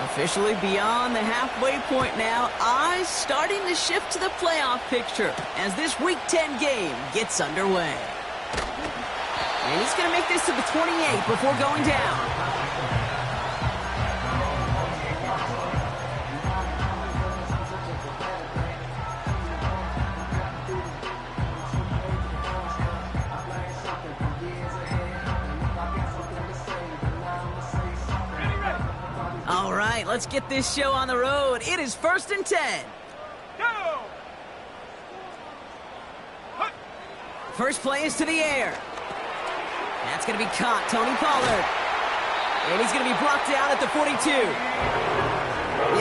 Officially beyond the halfway point now. Eyes starting to shift to the playoff picture as this Week 10 game gets underway. And he's going to make this to the 28 before going down. All right, let's get this show on the road. It is 1st and 10. Go! First play is to the air. That's going to be caught, Tony Pollard. And he's going to be brought down at the 42.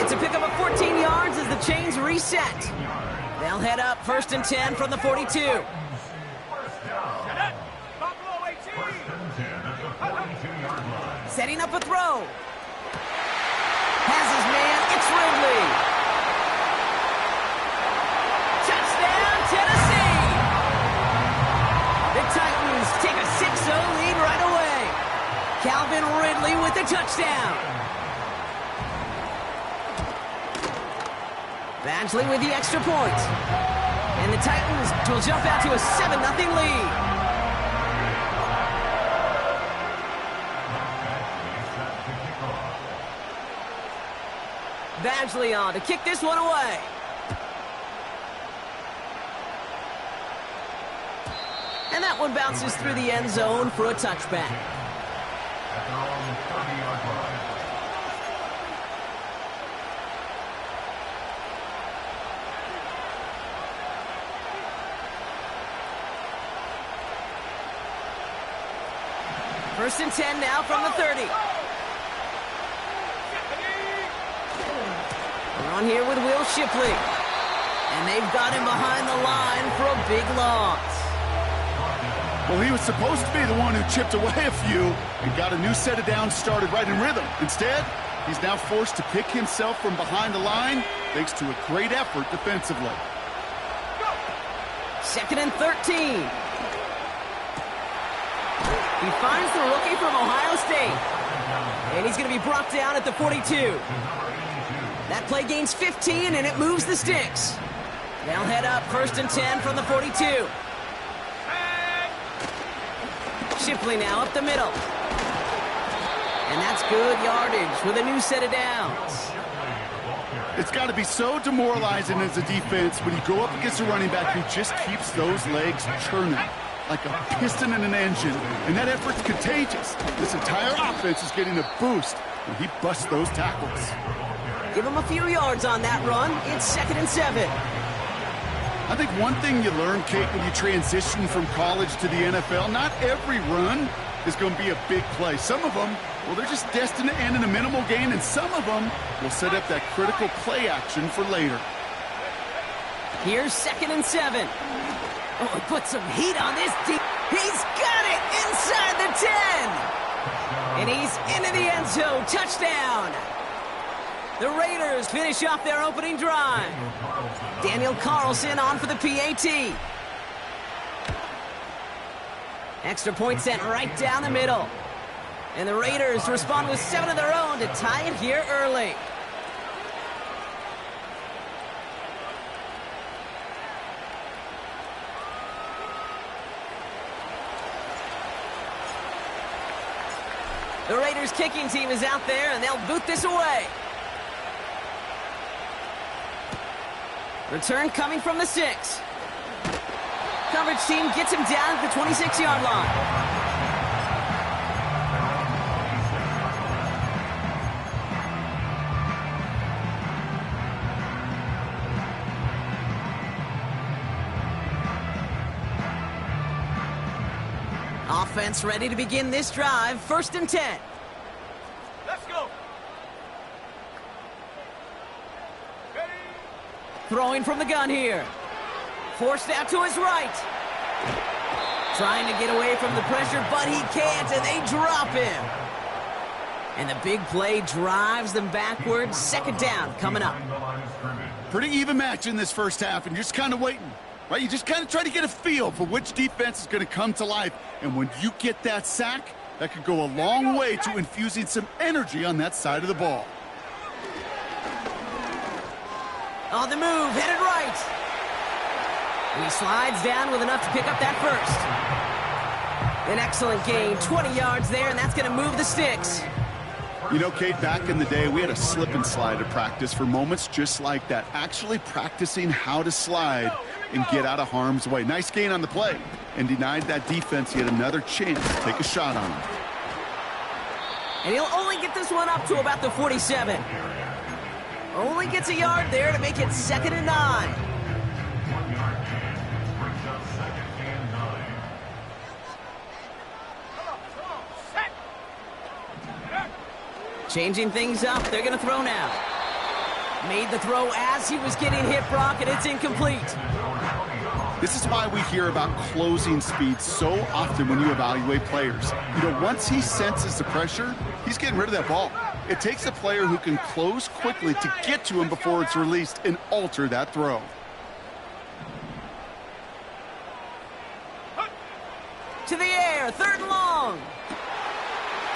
It's a pickup of 14 yards as the chains reset. They'll head up 1st and 10 from the 42. Setting up a throw. Has his man, it's Ridley. Touchdown, Tennessee! The Titans take a 6-0 lead right away. Calvin Ridley with the touchdown. Badgley with the extra point. And the Titans will jump out to a 7-0 lead. Badgley on to kick this one away. And that one bounces through the end zone for a touchback. First and 10 now from the 30. On here with Will Shipley. And they've got him behind the line for a big loss. Well, he was supposed to be the one who chipped away a few and got a new set of downs started right in rhythm. Instead, he's now forced to pick himself from behind the line thanks to a great effort defensively. 2nd and 13. He finds the rookie from Ohio State. And he's going to be brought down at the 42. That play gains 15, and it moves the sticks. They'll head up 1st and 10 from the 42. Shipley now up the middle. And that's good yardage with a new set of downs. It's got to be so demoralizing as a defense when you go up against a running back who just keeps those legs churning like a piston in an engine. And that effort's contagious. This entire offense is getting a boost when he busts those tackles. Give him a few yards on that run. It's 2nd and 7. I think one thing you learn, Kate, when you transition from college to the NFL, not every run is going to be a big play. Some of them, well, they're just destined to end in a minimal gain, and some of them will set up that critical play action for later. Here's 2nd and 7. Oh, he put some heat on this deep. He's got it inside the 10. And he's into the end zone. Touchdown. The Raiders finish off their opening drive. Daniel Carlson on for the PAT. Extra point sent right down the middle. And the Raiders respond with 7 of their own to tie it here early. The Raiders kicking team is out there, and they'll boot this away. Return coming from the 6. Coverage team gets him down at the 26-yard line. Offense ready to begin this drive. 1st and 10. Let's go. Throwing from the gun here. Forced out to his right. Trying to get away from the pressure, but he can't, and they drop him. And the big play drives them backwards. 2nd down coming up. Pretty even match in this first half, and you're just kind of waiting. Right? You just kind of try to get a feel for which defense is going to come to life. And when you get that sack, that could go a long way to infusing some energy on that side of the ball. On the move, headed right. And he slides down with enough to pick up that first. An excellent gain, 20 yards there, and that's going to move the sticks. You know, Kate, back in the day, we had a slip and slide at practice for moments just like that. Actually practicing how to slide and get out of harm's way. Nice gain on the play. And denied that defense yet another chance to take a shot on him. And he'll only get this one up to about the 47. Only gets a yard there to make it 2nd and 9. Changing things up, they're going to throw now. Made the throw as he was getting hit, Brock, and it's incomplete. This is why we hear about closing speed so often when you evaluate players. You know, once he senses the pressure, he's getting rid of that ball. It takes a player who can close quickly to get to him before it's released and alter that throw. To the air, 3rd and long.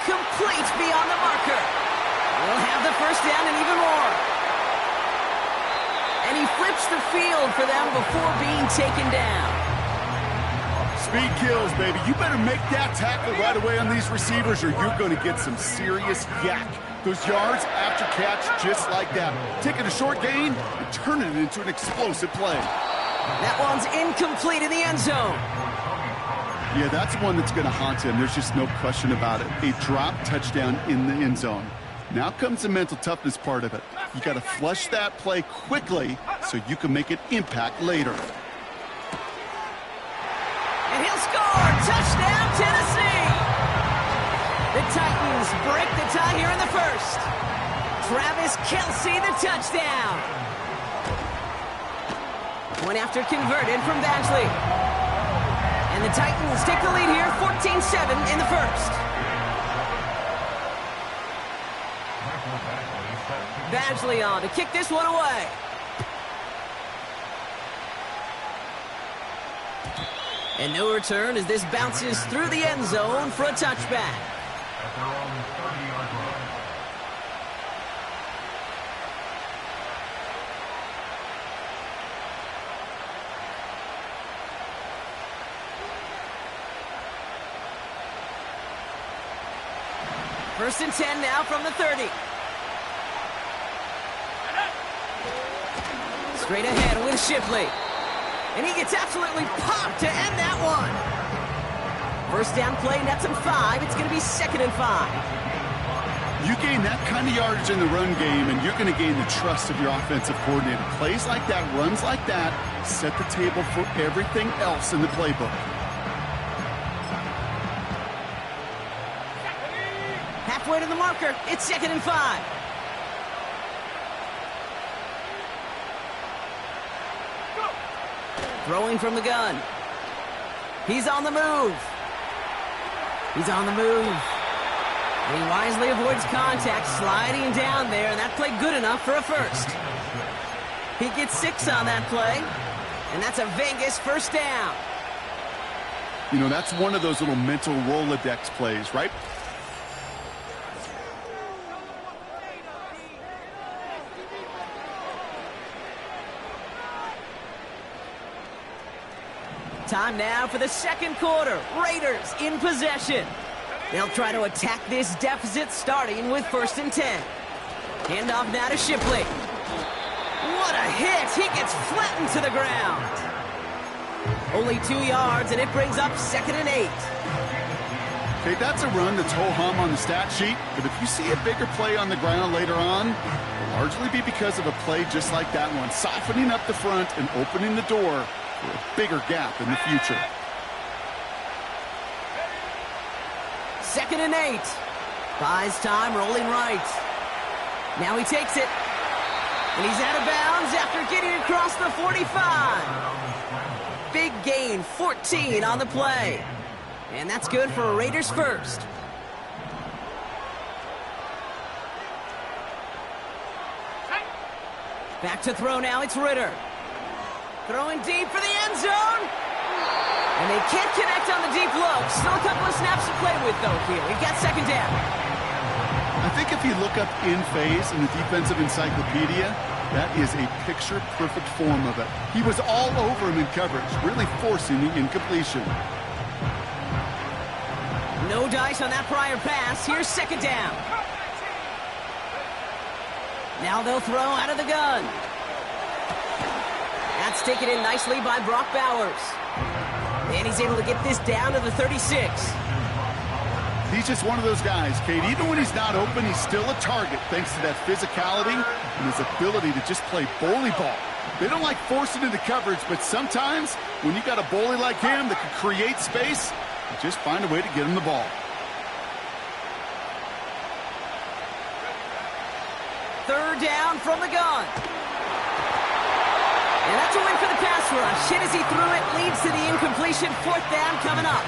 Complete beyond the marker. We'll have the first down and even more. And he flips the field for them before being taken down. Speed kills, baby. You better make that tackle right away on these receivers or you're going to get some serious yak. Those yards after catch just like that. Taking a short gain and turning it into an explosive play. That one's incomplete in the end zone. Yeah, that's one that's going to haunt him. There's just no question about it. A drop touchdown in the end zone. Now comes the mental toughness part of it. You got to flush that play quickly so you can make an impact later. And he'll score! Touchdown, Tennessee! The Titans break the tie here in the first. Travis Kelce, the touchdown. Point after converted from Badgley. And the Titans take the lead here, 14-7 in the first. Badgley on to kick this one away. And no return as this bounces through the end zone for a touchback. First and 10 now from the 30. Straight ahead with Shipley. And he gets absolutely popped to end that one. First down play, nets him 5. It's going to be 2nd and 5. You gain that kind of yardage in the run game, and you're going to gain the trust of your offensive coordinator. Plays like that, runs like that, set the table for everything else in the playbook. Halfway to the marker, it's 2nd and 5. Throwing from the gun. He's on the move. He's on the move. And he wisely avoids contact, sliding down there, and that played good enough for a first. He gets 6 on that play, and that's a Vegas first down. You know, that's one of those little mental Rolodex plays, right? Time now for the second quarter. Raiders in possession. They'll try to attack this deficit starting with 1st and 10. Handoff now to Shipley. What a hit! He gets flattened to the ground. Only 2 yards, and it brings up 2nd and 8. Okay, that's a run that's ho-hum on the stat sheet, but if you see a bigger play on the ground later on, it'll largely be because of a play just like that one, softening up the front and opening the door for a bigger gap in the future. 2nd and 8. Buys time, rolling right. Now he takes it. And he's out of bounds after getting across the 45. Big gain, 14 on the play. And that's good for a Raiders first. Back to throw now, it's Ritter. Throwing deep for the end zone. And they can't connect on the deep low. Still a couple of snaps to play with, though, here. We've got 2nd down. I think if you look up in phase in the defensive encyclopedia, That is a picture-perfect form of it. He was all over him in coverage, really forcing the incompletion. No dice on that prior pass. Here's second down. Now they'll throw out of the gun. That's taken in nicely by Brock Bowers. And he's able to get this down to the 36. He's just one of those guys, Kate. Even when he's not open, he's still a target thanks to that physicality and his ability to just play bully ball. They don't like forcing into coverage, but sometimes when you got a bully like him that can create space, you just find a way to get him the ball. Third down from the gun. And that's a win for the pass rush. Hit as he threw it, leads to the incompletion. Fourth down coming up.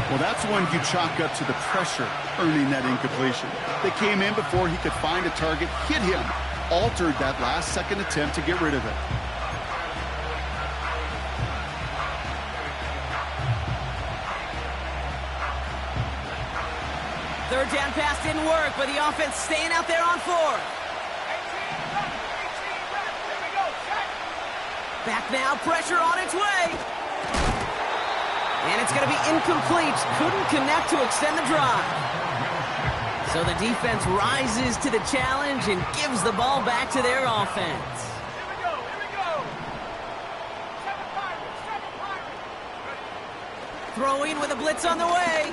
Well, that's one you chalk up to the pressure earning that incompletion. They came in before he could find a target, hit him, altered that last-second attempt to get rid of it. Third down pass didn't work, but the offense staying out there on fourth. Back now, pressure on its way. And it's going to be incomplete. Couldn't connect to extend the drive. So the defense rises to the challenge and gives the ball back to their offense. Here we go. Throwing with a blitz on the way.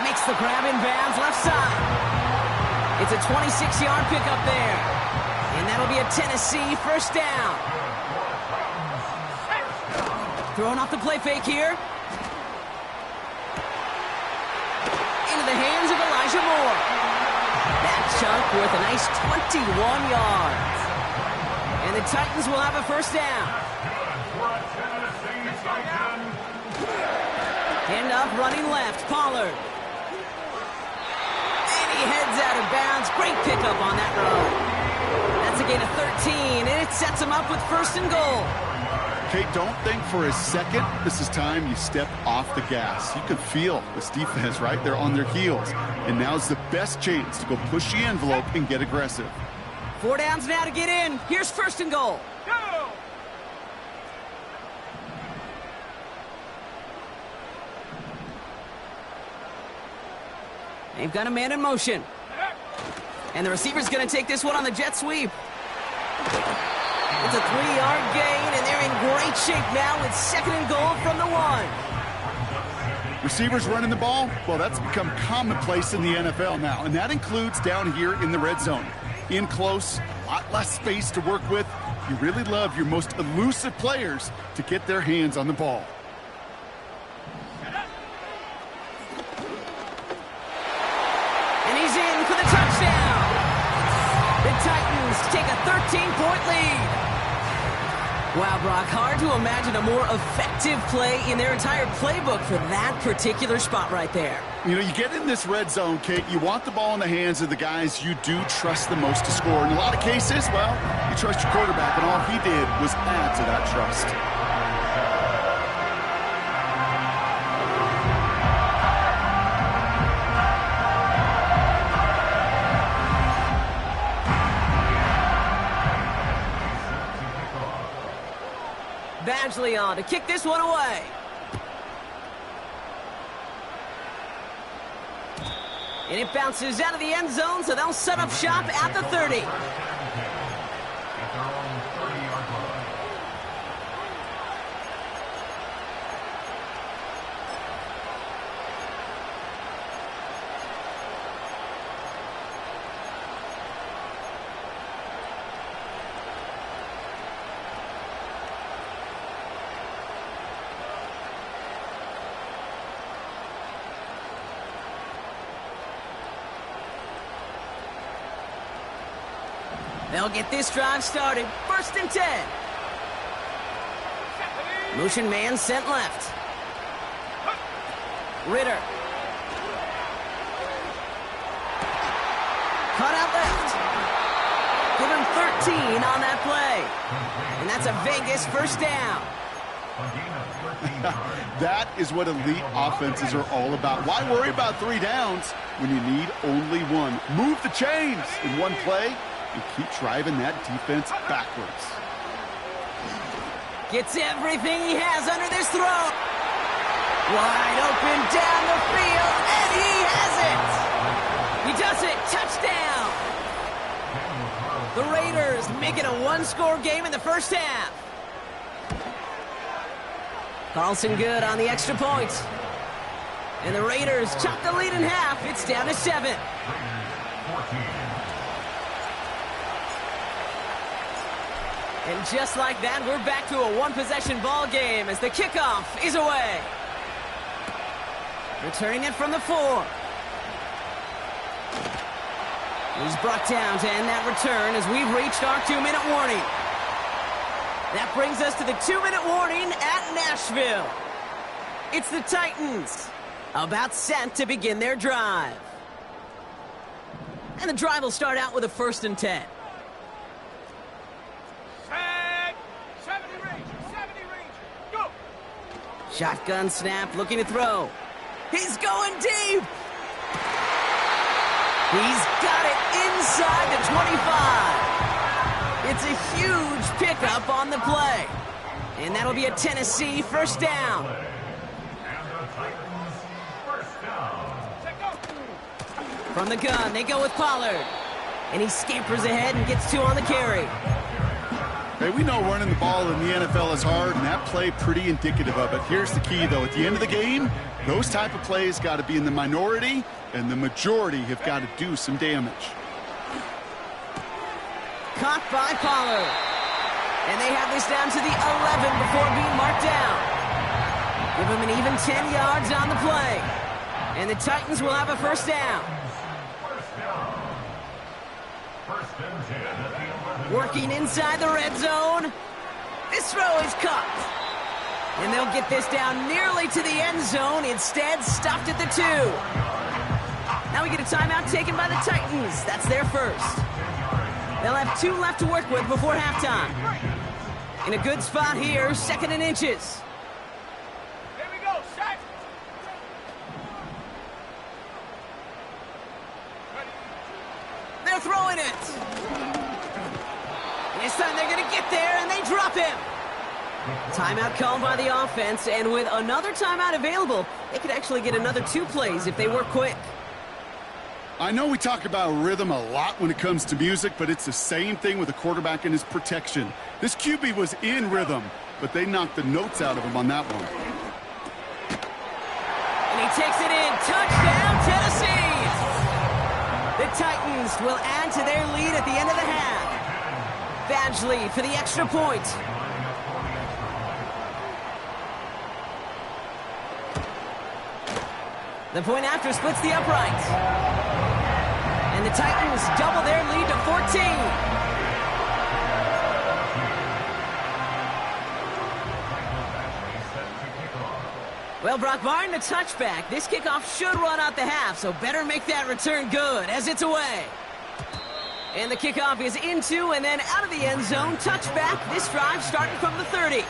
Makes the grab in bounds left side. It's a 26-yard pickup there. And that'll be a Tennessee first down. Throwing off the play fake here. Into the hands of Elijah Moore. That chunk worth a nice 21 yards. And the Titans will have a first down. Hand off running left, Pollard. And he heads out of bounds. Great pickup on that run. That's a gain of 13, and it sets him up with first and goal. Kate, don't think for a second this is time you step off the gas. You can feel this defense right there on their heels. And now's the best chance to go push the envelope and get aggressive. 4 downs now to get in. Here's first and goal. Go! They've got a man in motion. And the receiver's going to take this one on the jet sweep. It's a 3-yard gain, and they're in great shape now with second and goal from the 1. Receivers running the ball, well, that's become commonplace in the NFL now, and that includes down here in the red zone. In close, a lot less space to work with. You really love your most elusive players to get their hands on the ball. And he's in for the touchdown. The Titans take a 13-point lead. Wow, Brock, hard to imagine a more effective play in their entire playbook for that particular spot right there. You know, you get in this red zone, Kate, you want the ball in the hands of the guys you do trust the most to score. In a lot of cases, well, you trust your quarterback, and all he did was add to that trust. Badgley on to kick this one away. And it bounces out of the end zone, so they'll set up shop at the 30. They'll get this drive started. First and 10. Motion man sent left. Ritter. Cut out left. Give him 13 on that play. And that's a Vegas first down. That is what elite offenses are all about. Why worry about 3 downs when you need only one? Move the chains in one play and keep driving that defense backwards. Gets everything he has under this throw. Wide open down the field, and he has it. He does it. Touchdown. The Raiders make it a 1-score game in the first half. Carlson good on the extra point. And the Raiders chop the lead in half. It's down to 7. And just like that, we're back to a one-possession ball game as the kickoff is away. Returning it from the 4. He's brought down to end that return as we've reached our 2-minute warning. That brings us to the 2-minute warning at Nashville. It's the Titans, about set to begin their drive. And the drive will start out with a 1st and 10. Set. 70 Ranger, 70 Ranger. Go. Shotgun snap, looking to throw. He's going deep. He's got it inside the 25. It's a huge pickup on the play. And that'll be a Tennessee first down. From the gun, they go with Pollard. And he scampers ahead and gets 2 on the carry. Hey, we know running the ball in the NFL is hard, and that play pretty indicative of it. Here's the key, though. At the end of the game, those type of plays got to be in the minority, and the majority have got to do some damage. Caught by Pollard. And they have this down to the 11 before being marked down. Give him an even 10 yards on the play. And the Titans will have a first down. Working inside the red zone. This throw is caught. And they'll get this down nearly to the end zone. Instead, stopped at the 2. Now we get a timeout taken by the Titans. That's their first. They'll have 2 left to work with before halftime. In a good spot here, 2nd and inches. Here we go. Set. They're throwing it. This time they're going to get there, and they drop him. Timeout called by the offense, and with another timeout available, they could actually get another 2 plays if they work quick. I know we talk about rhythm a lot when it comes to music, but it's the same thing with a quarterback and his protection. This QB was in rhythm, but they knocked the notes out of him on that one. And he takes it in. Touchdown, Tennessee! The Titans will add to their lead at the end of the half. Badgley for the extra point. The point after splits the upright. And the Titans double their lead to 14. Well, Brock, barring the touchback, this kickoff should run out the half, so better make that return good as it's away. And the kickoff is into and then out of the end zone. Touchback. This drive starting from the 30.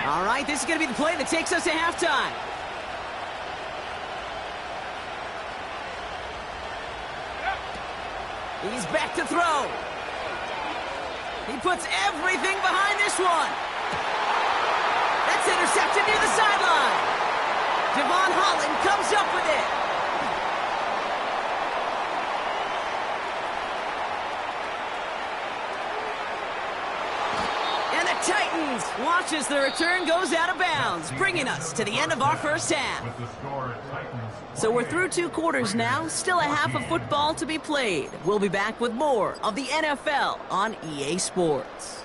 All right, this is going to be the play that takes us to halftime. He's back to throw. He puts everything behind this one. That's intercepted near the sideline. Javon Holland comes up with it. Titans watch as the return goes out of bounds, bringing us to the end of our first half. So we're through 2 quarters now, still a half of football to be played. We'll be back with more of the NFL on EA Sports.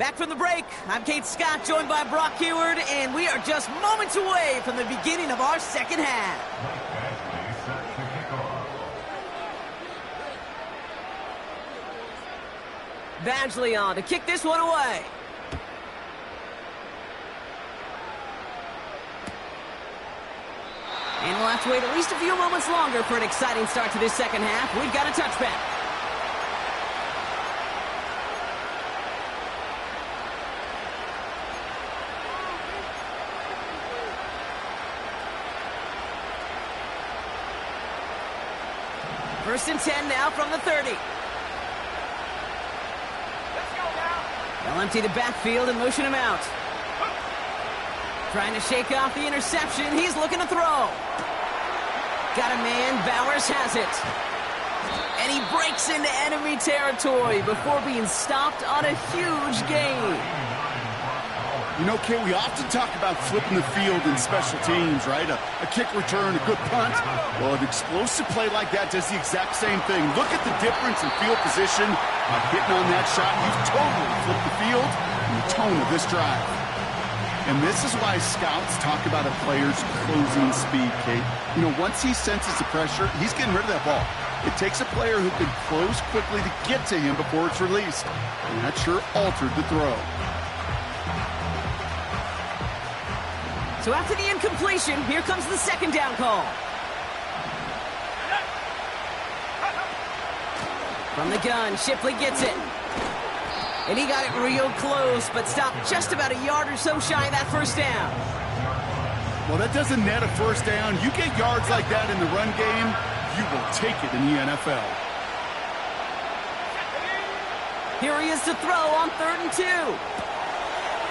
Back from the break, I'm Kate Scott, joined by Brock Heward, and we are just moments away from the beginning of our second half. Badgley on to kick this one away. And we'll have to wait at least a few moments longer for an exciting start to this second half. We've got a touchback. First and 10 now from the 30. Let's go now. They'll empty the backfield and motion him out. Trying to shake off the interception. He's looking to throw. Got a man. Bowers has it. And he breaks into enemy territory before being stopped on a huge gain. You know, Kate, we often talk about flipping the field in special teams, right? A kick return, a good punt. Well, an explosive play like that does the exact same thing. Look at the difference in field position by hitting on that shot. You've totally flipped the field and the tone of this drive. And this is why scouts talk about a player's closing speed, Kate. You know, once he senses the pressure, he's getting rid of that ball. It takes a player who can close quickly to get to him before it's released. And that sure altered the throw. So after the incompletion, here comes the second down call. From the gun, Shipley gets it. And he got it real close, but stopped just about a yard or so shy of that first down. Well, that doesn't net a first down. You get yards like that in the run game, you will take it in the NFL. Here he is to throw on 3rd and 2.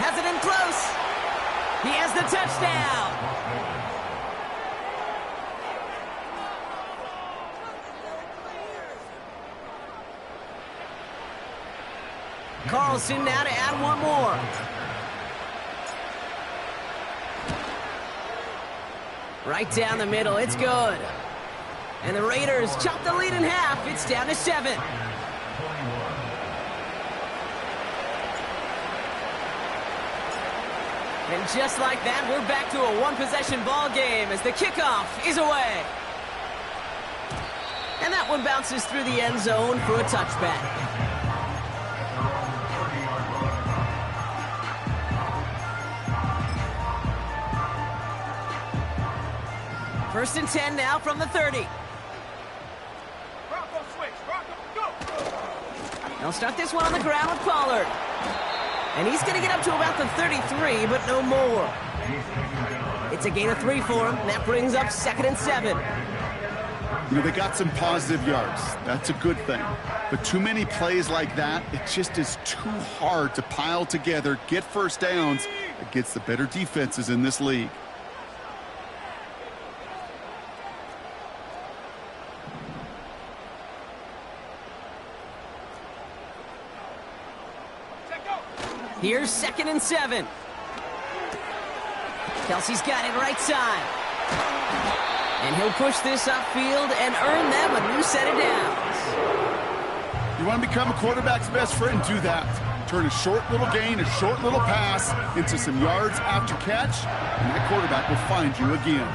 Has it in close. He has the touchdown. Carlson now to add one more. Right down the middle, it's good. And the Raiders chop the lead in half. It's down to 7. And just like that, we're back to a one-possession ball game as the kickoff is away. And that one bounces through the end zone for a touchback. First and 10 now from the 30. Bronco switch. Bronco, go. They'll start this one on the ground with Pollard. And he's going to get up to about the 33, but no more. It's a gain of 3 for him, and that brings up 2nd and 7. You know, they got some positive yards. That's a good thing. But too many plays like that, it just is too hard to pile together, get first downs against the better defenses in this league. Here's 2nd and 7. Kelsey's got it right side. And he'll push this upfield and earn them a new set of downs. You want to become a quarterback's best friend, do that. Turn a short little gain, a short little pass into some yards after catch, and that quarterback will find you again.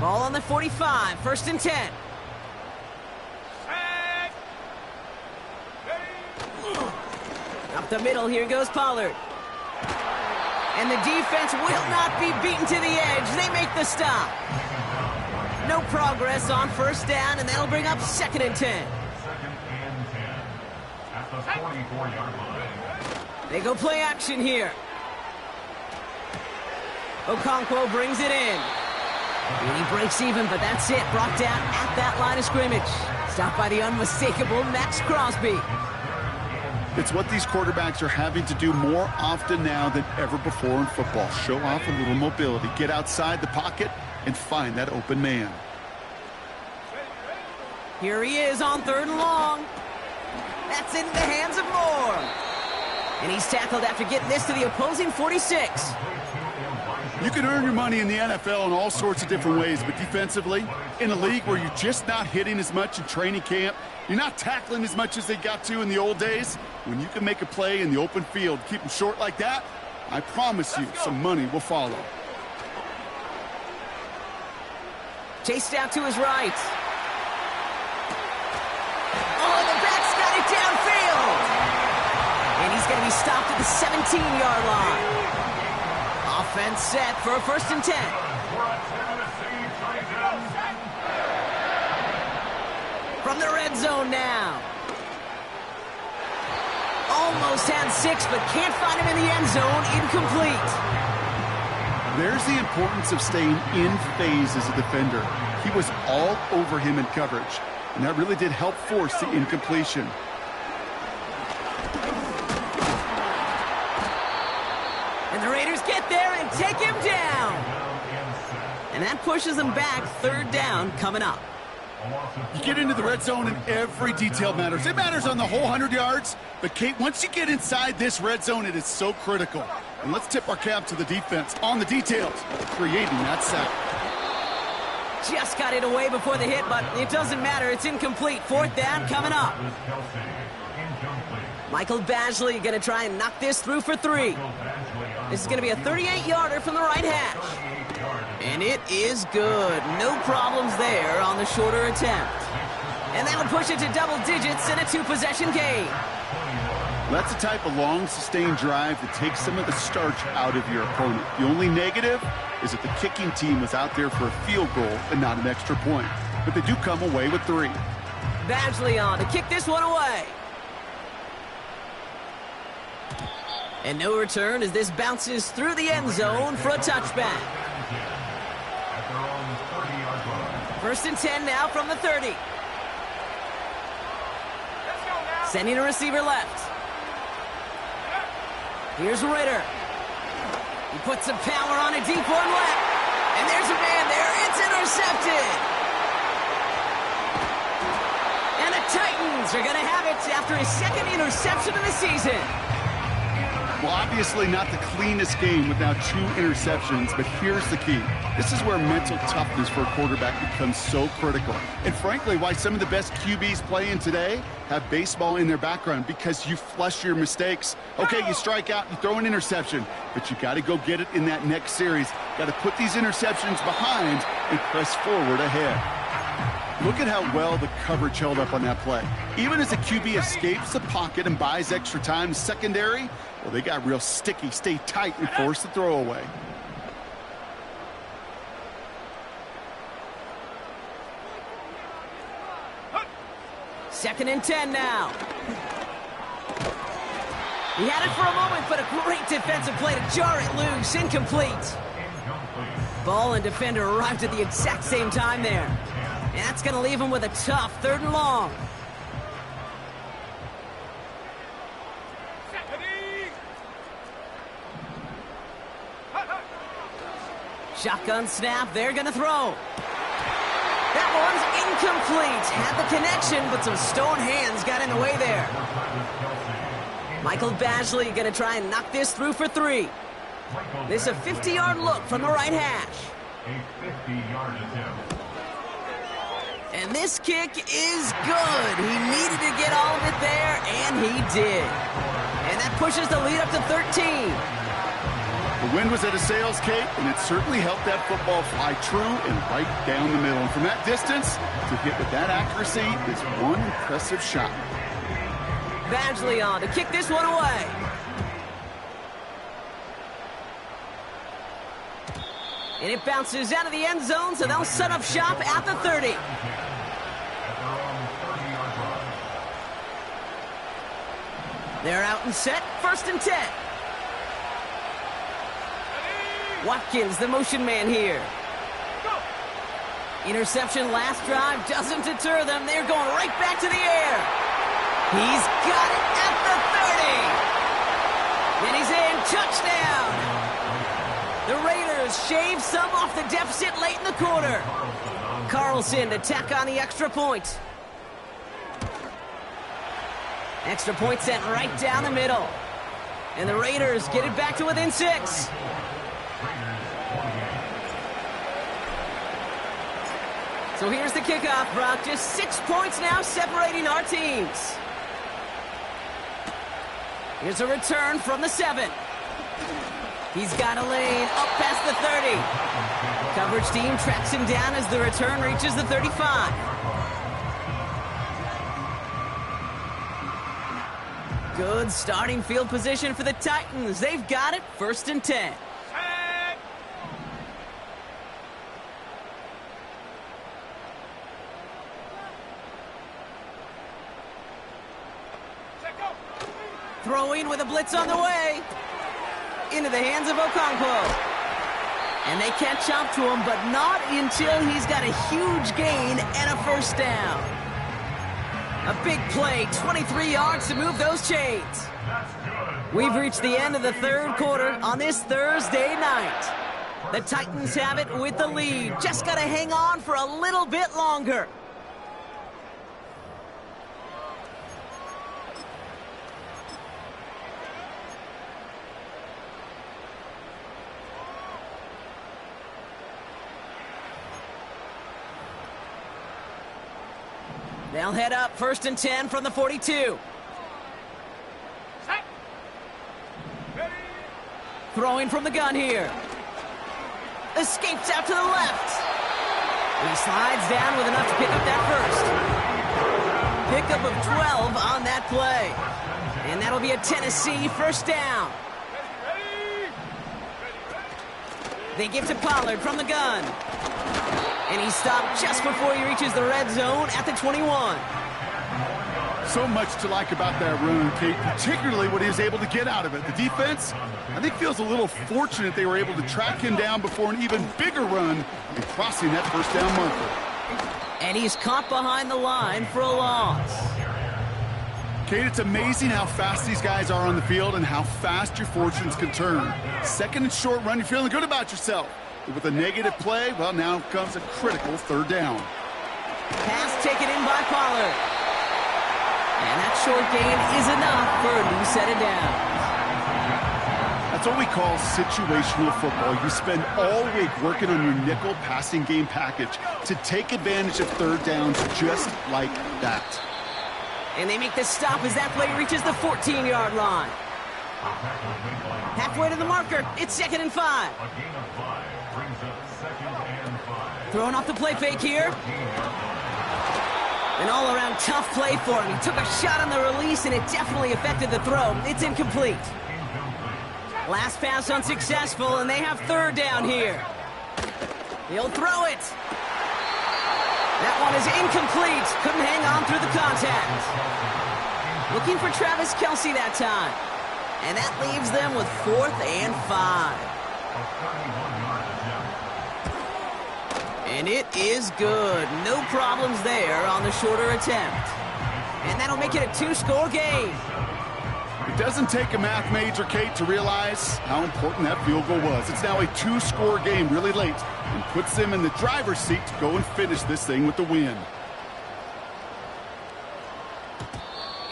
Ball on the 45, 1st and 10. Up the middle, here goes Pollard. And the defense will not be beaten to the edge. They make the stop. No progress on 1st down, and that'll bring up 2nd and 10. At the 44-yard line. They go play action here. Okonkwo brings it in. And he breaks even, but that's it. Brought down at that line of scrimmage. Stopped by the unmistakable Max Crosby. It's what these quarterbacks are having to do more often now than ever before in football. Show off a little mobility. Get outside the pocket and find that open man. Here he is on 3rd and long. That's in the hands of Moore. And he's tackled after getting this to the opposing 46. You can earn your money in the NFL in all sorts of different ways, but defensively, in a league where you're just not hitting as much in training camp, you're not tackling as much as they got to in the old days, when you can make a play in the open field, keep them short like that, I promise you some money will follow. Chased out to his right. Oh, the back's got it downfield. And he's going to be stopped at the 17-yard line. Offense set for a 1st and 10. From the red zone now. Almost had 6, but can't find him in the end zone. Incomplete. There's the importance of staying in phase as a defender. He was all over him in coverage, and that really did help force the incompletion. And the Raiders get there and take him down. And that pushes them back. 3rd down coming up. You get into the red zone and every detail matters. It matters on the whole 100 yards. But, Kate, once you get inside this red zone, it is so critical. And let's tip our cap to the defense on the details, creating that sack. Just got it away before the hit, but it doesn't matter. It's incomplete. 4th down coming up. Michael Badgley going to try and knock this through for 3. This is going to be a 38-yarder from the right hash. And it is good. No problems there on the shorter attempt. And that'll push it to double digits in a 2-possession game. That's the type of long, sustained drive that takes some of the starch out of your opponent. The only negative is that the kicking team was out there for a field goal and not an extra point. But they do come away with 3. Badgley on to kick this one away. And no return as this bounces through the end zone for a touchback. 1st and 10 now from the 30. Sending a receiver left. Here's Ritter. He puts some power on a deep one left. And there's a man there. It's intercepted. And the Titans are going to have it after his 2nd interception of the season. Well, obviously not the cleanest game with now 2 interceptions, but here's the key. This is where mental toughness for a quarterback becomes so critical. And frankly, why some of the best QBs playing today have baseball in their background, because you flush your mistakes. Okay, you strike out, you throw an interception, but you got to go get it in that next series. Got to put these interceptions behind and press forward ahead. Look at how well the coverage held up on that play. Even as the QB escapes the pocket and buys extra time secondary, well, they got real sticky, stay tight, and force the throw away. Second and 10 now. He had it for a moment, but a great defensive play to jar it loose. Incomplete. Ball and defender arrived at the exact same time there. And that's going to leave him with a tough 3rd and long. Shotgun snap, they're going to throw. That one's incomplete. Had the connection, but some stone hands got in the way there. Michael Badgley going to try and knock this through for 3. This is a 50-yard look from the right hash. A 50-yard attempt. And this kick is good. He needed to get all of it there, and he did. And that pushes the lead up to 13. The wind was at a sails, Kate, and it certainly helped that football fly true and right down the middle. And from that distance, to hit with that accuracy is one impressive shot. Badgley on to kick this one away. And it bounces out of the end zone, so they'll set up shop at the 30. They're out and set, 1st and 10. Watkins, the motion man here. Interception last drive doesn't deter them. They're going right back to the air. He's got it at the 30. And he's in. Touchdown. The Raiders shave some off the deficit late in the quarter. Carlson to tack on the extra point. Extra point sent right down the middle. And the Raiders get it back to within 6. So here's the kickoff, Brock. Just 6 points now separating our teams. Here's a return from the 7. He's got a lane up past the 30. Coverage team tracks him down as the return reaches the 35. Good starting field position for the Titans. They've got it, 1st and 10. Throwing with a blitz on the way. Into the hands of Okonkwo. And they catch up to him, but not until he's got a huge gain and a 1st down. A big play, 23 yards to move those chains. We've reached the end of the 3rd quarter on this Thursday night. The Titans have it with the lead. Just got to hang on for a little bit longer. They'll head up 1st and 10 from the 42. Set. Ready. Throwing from the gun here. Escapes out to the left. He slides down with enough to pick up that 1st. Pickup of 12 on that play. And that'll be a Tennessee 1st down. Ready. They give to Pollard from the gun. And he stopped just before he reaches the red zone at the 21. So much to like about that run, Kate, particularly what he was able to get out of it. The defense, I think, feels a little fortunate they were able to track him down before an even bigger run and crossing that 1st down marker. And he's caught behind the line for a loss. Kate, it's amazing how fast these guys are on the field and how fast your fortunes can turn. 2nd and short run, you're feeling good about yourself. With a negative play, well, now comes a critical 3rd down. Pass taken in by Pollard. And that short gain is enough for a new set of downs. That's what we call situational football. You spend all week working on your nickel passing game package to take advantage of 3rd downs just like that. And they make the stop as that play reaches the 14-yard line. Halfway to the marker, it's 2nd and 5. Throwing off the play fake here. An all-around tough play for him. He took a shot on the release, and it definitely affected the throw. It's incomplete. Last pass unsuccessful, and they have 3rd down here. He'll throw it. That one is incomplete. Couldn't hang on through the contact. Looking for Travis Kelce that time. And that leaves them with 4th and 5. And it is good. No problems there on the shorter attempt. And that'll make it a 2-score game. It doesn't take a math major, Kate, to realize how important that field goal was. It's now a 2-score game really late and puts them in the driver's seat to go and finish this thing with the win.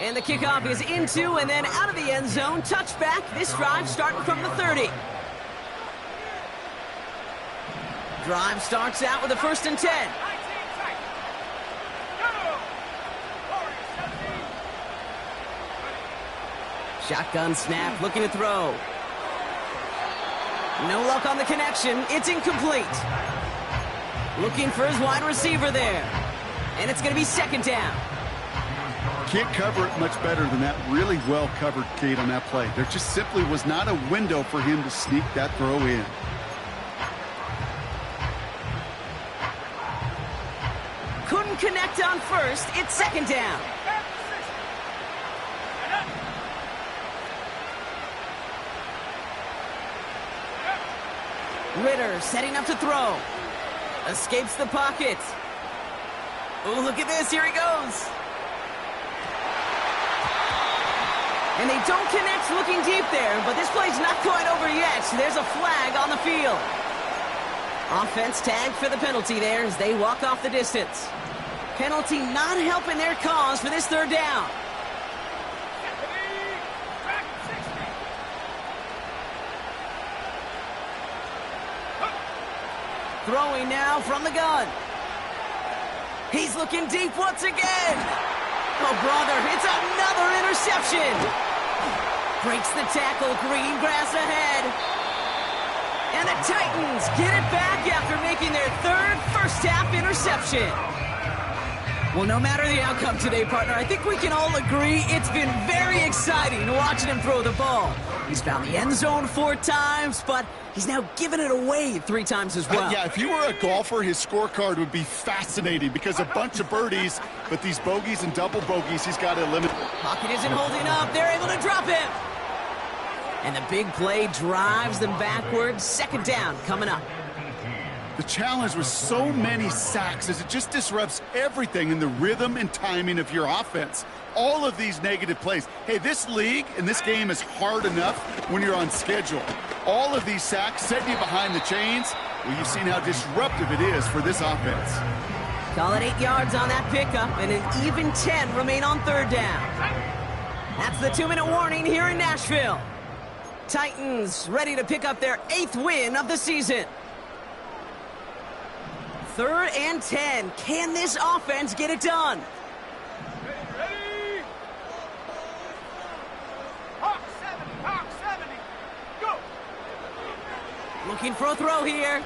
And the kickoff is into and then out of the end zone. Touchback. This drive starting from the 30. Drive starts out with a 1st and 10. 19 tight. Go. Shotgun snap, looking to throw. No luck on the connection. It's incomplete. Looking for his wide receiver there. And it's going to be 2nd down. Can't cover it much better than that. Really well covered, Kate, on that play. There just simply was not a window for him to sneak that throw in. Couldn't connect on 1st. It's 2nd down. Ritter setting up to throw. Escapes the pocket. Oh, look at this. Here he goes. And they don't connect looking deep there, but this play's not quite over yet. There's a flag on the field. Offense tagged for the penalty there as they walk off the distance. Penalty not helping their cause for this 3rd down. Throwing now from the gun. He's looking deep once again. Oh, brother, it's another interception. Breaks the tackle, green grass ahead. And the Titans get it back after making their third first-half interception. Well, no matter the outcome today, partner, I think we can all agree it's been very exciting watching him throw the ball. He's found the end zone 4 times, but he's now given it away 3 times as well. Yeah, if you were a golfer, his scorecard would be fascinating because a bunch of birdies, but these bogeys and double bogeys, he's got to eliminate. Pocket isn't holding up. They're able to drop him. And the big play drives them backwards. Second down coming up. The challenge with so many sacks is it just disrupts everything in the rhythm and timing of your offense. All of these negative plays. Hey, this league and this game is hard enough when you're on schedule. All of these sacks setting you behind the chains. Well, you've seen how disruptive it is for this offense. Call it 8 yards on that pickup, and an even 10 remain on third down. That's the 2-minute warning here in Nashville. Titans ready to pick up their 8th win of the season. 3rd and 10. Can this offense get it done? Ready? Hawk 70, go! Looking for a throw here.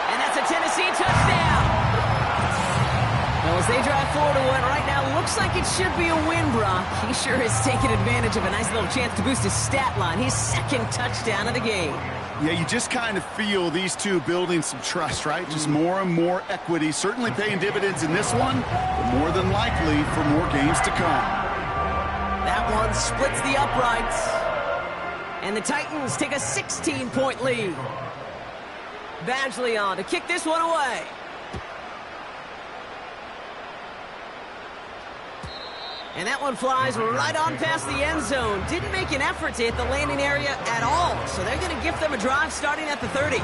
And that's a Tennessee touchdown. Well, as they drive forward to one right now, looks like it should be a win, Brock. He sure has taken advantage of a nice little chance to boost his stat line. His 2nd touchdown of the game. Yeah, you just kind of feel these two building some trust, right? Just more and more equity. Certainly paying dividends in this one, but more than likely for more games to come. That one splits the uprights. And the Titans take a 16-point lead. Badgley on to kick this one away. And that one flies right on past the end zone. Didn't make an effort to hit the landing area at all. So they're going to give them a drive starting at the 30.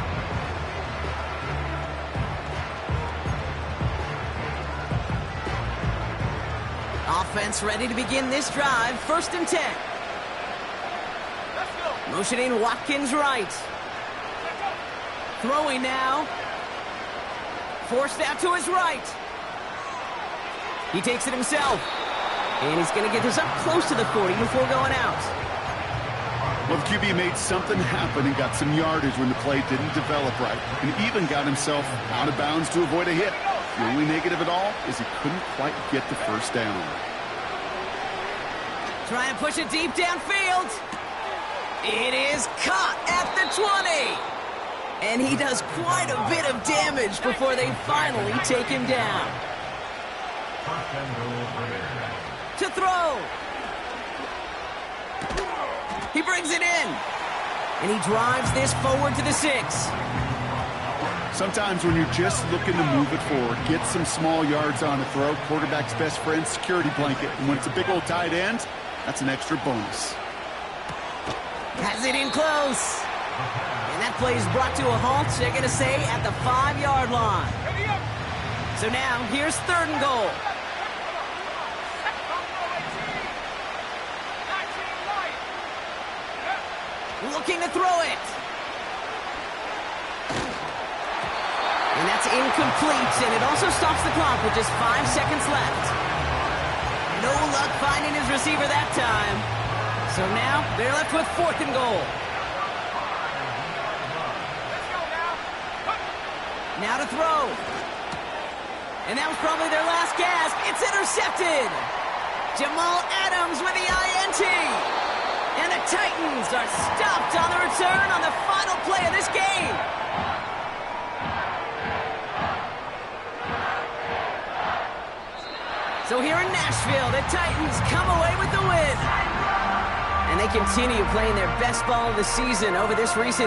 Offense ready to begin this drive. 1st and 10. Let's go! Motioning Watkins right. Throwing now. Forced out to his right. He takes it himself. And he's going to get this up close to the 40 before going out. Well, the QB made something happen and got some yardage when the play didn't develop right. And even got himself out of bounds to avoid a hit. The only negative at all is he couldn't quite get the first down. Try and push it deep downfield. It is caught at the 20. And he does quite a bit of damage before they finally take him down. To throw. He brings it in. And he drives this forward to the 6. Sometimes when you're just looking to move it forward, get some small yards on a throw, quarterback's best friend, security blanket. And when it's a big old tight end, that's an extra bonus. Has it in close. And that play is brought to a halt, they're going to say, at the 5-yard line. So now, here's 3rd and goal. Looking to throw it. And that's incomplete, and it also stops the clock with just 5 seconds left. No luck finding his receiver that time. So now, they're left with 4th and goal. Now to throw. And that was probably their last gasp. It's intercepted. Jamal Adams with the INT. And the Titans are stopped on the return on the final play of this game. So here in Nashville, the Titans come away with the win. And they continue playing their best ball of the season over this recent